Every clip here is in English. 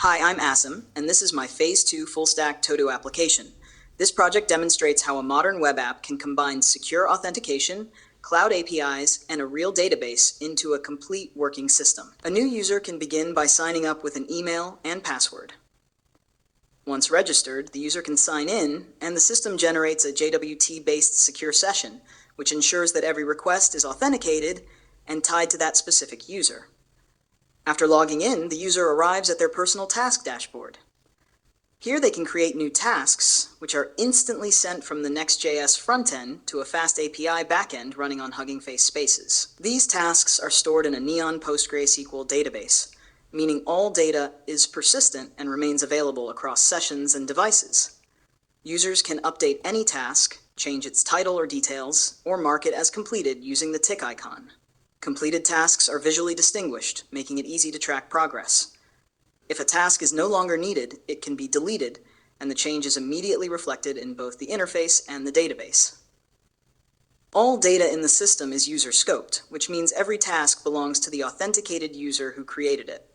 Hi, I'm Asim, and this is my Phase 2 full-stack ToDo application. This project demonstrates how a modern web app can combine secure authentication, cloud APIs, and a real database into a complete working system. A new user can begin by signing up with an email and password. Once registered, the user can sign in, and the system generates a JWT-based secure session, which ensures that every request is authenticated and tied to that specific user. After logging in, the user arrives at their personal task dashboard. Here they can create new tasks, which are instantly sent from the Next.js frontend to a FastAPI backend running on HuggingFace Spaces. These tasks are stored in a Neon PostgreSQL database, meaning all data is persistent and remains available across sessions and devices. Users can update any task, change its title or details, or mark it as completed using the tick icon. Completed tasks are visually distinguished, making it easy to track progress. If a task is no longer needed, it can be deleted, and the change is immediately reflected in both the interface and the database. All data in the system is user-scoped, which means every task belongs to the authenticated user who created it.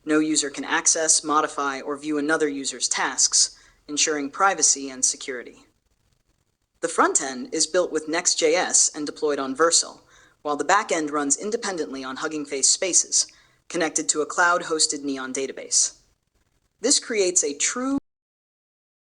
No user can access, modify, or view another user's tasks, ensuring privacy and security. The front-end is built with Next.js and deployed on Vercel, while the backend runs independently on HuggingFace Spaces, connected to a cloud-hosted Neon database. This creates a true